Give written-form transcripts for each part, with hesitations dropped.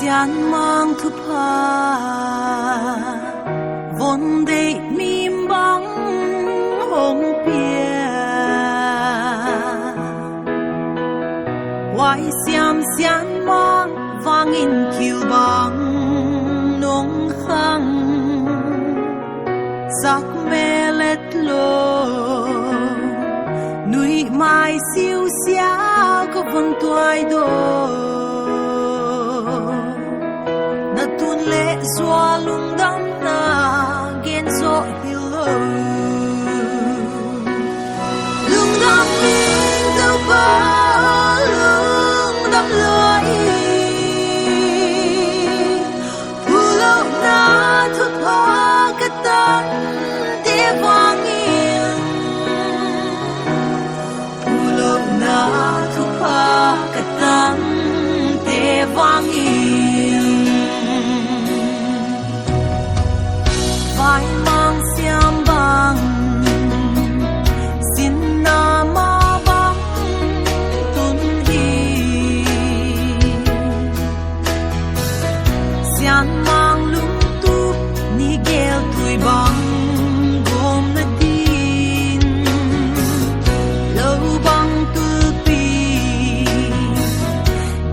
sian mang thu pa vốn đầy mìm bóng hồng bia hoài xiêm sian mang vang in kiêu băng nông khang giặc mê lết lô núi mai siêu xia có vần tuổi đô na tuôn lệ doa lung đắm na gen gió hilo lung đắm mình đâu ba lung đắm lối u lâu na thu pa cái tan để vang yên u lâu na thu pa cái tan để vang yên vai mang xiêm băng xin na ma băng tuân hi xian mang lung tu ni gel tui băng gom na din lâu băng tu pi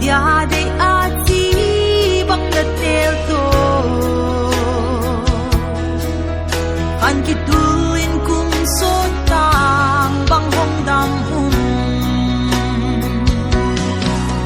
dia de a chi băng na tel to an ki tuin kum so tang bang hong dam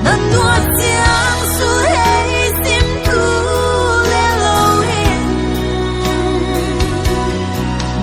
nan nuat siang su hei sim tu le lo hin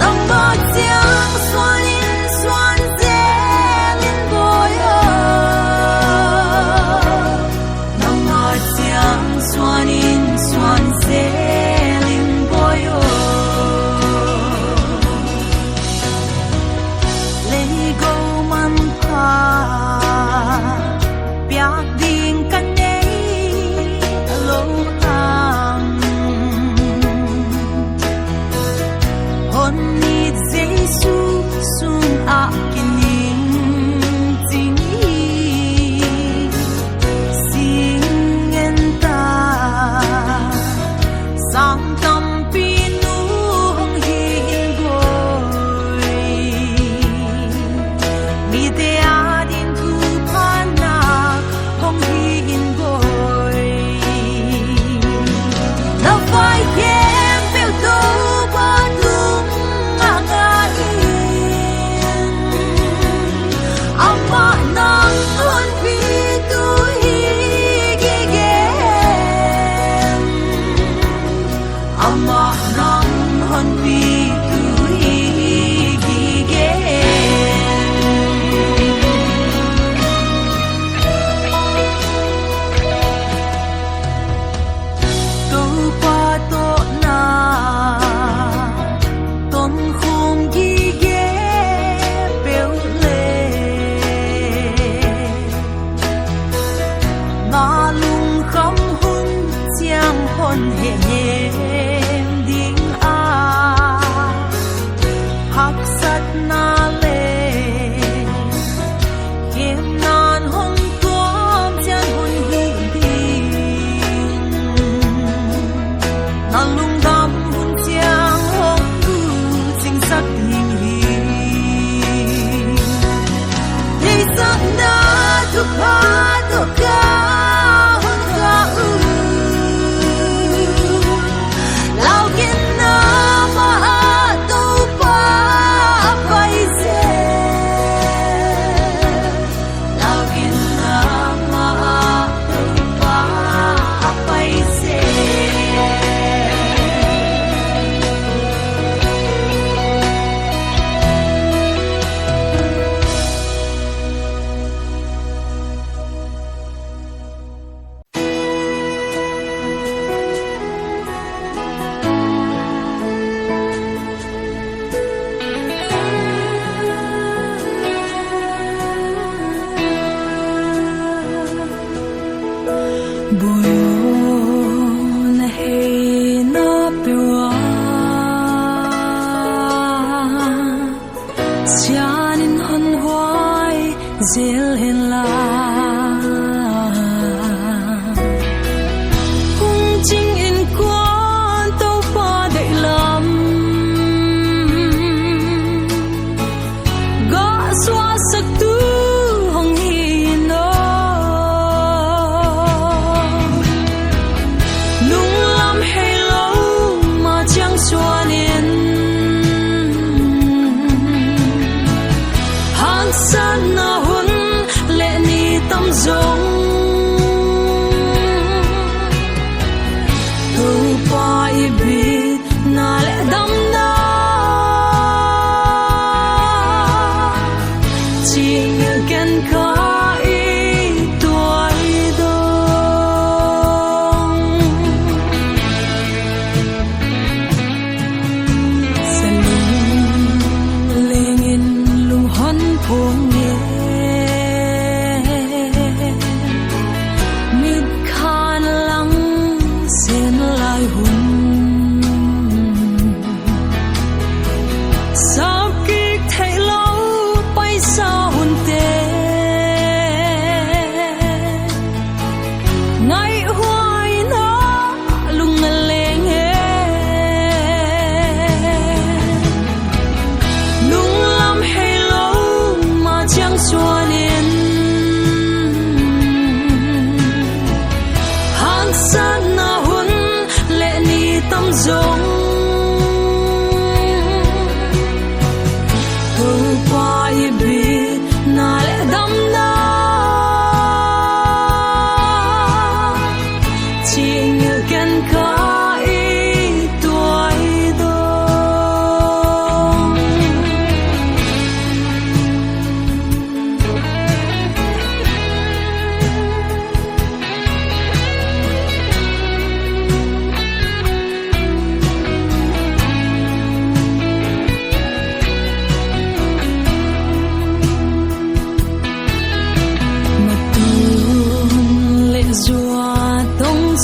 nam ba siang swan in swan zelin boy nam ba siang swan in swan zelin boy biak ding kan nei lo hang hon ni jesu sun a kining ting sing en ta sang tam pi nu hong hin boy mi te a din thu pa na hong hin boy na vai kem pel to ba lung nga in ama nang hon pi tu hi ge gen ama nang hon pi tu hi ge gen câu pa to na ton khung gi ge bel le na lung kham hun chiang hon he he ding a hak sat na le kem nan hon tuam chiang hun hi ding na lung dam hun chiang hong tu sing sak ding hi hey sak na tu pa to ka hun ka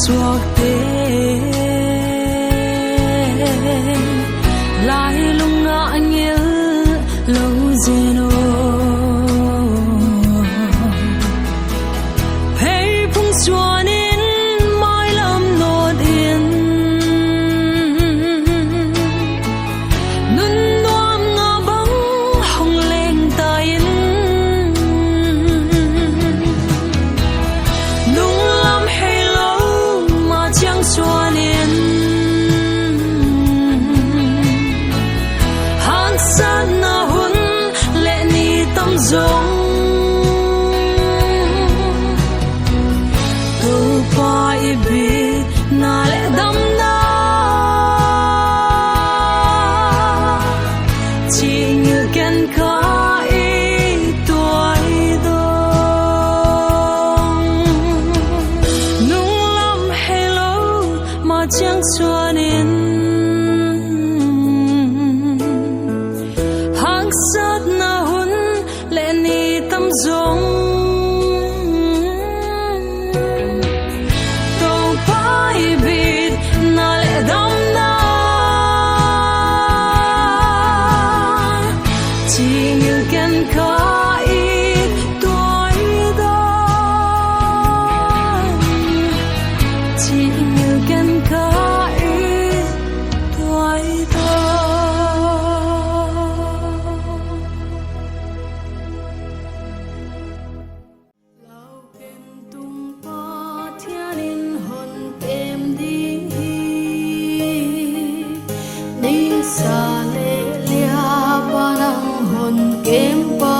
suộc thế lại lung ngã nhớ lâu dên ô hay phung xóa nên mai lâm nốt yên nun đoan ngã bóng hồng lên ta yên nung lâm hay lâu mà chẳng xóa nên han sát na hun lệ ni tâm giống tu pa ibit na lệ đâm na chỉ như kén cá ý tuổi đông nung lâm hay lâu mà chẳng xóa nên hang sát na hun lệ ni tâm giống tàu bay bịt na lệ đâm na chỉ như kén cá ít tuổi đông chỉ như kén cá ít tuổi đông Lao kem tung pa thiên in hồn kem đi ni sa lệ lia pa nang hồn kem pa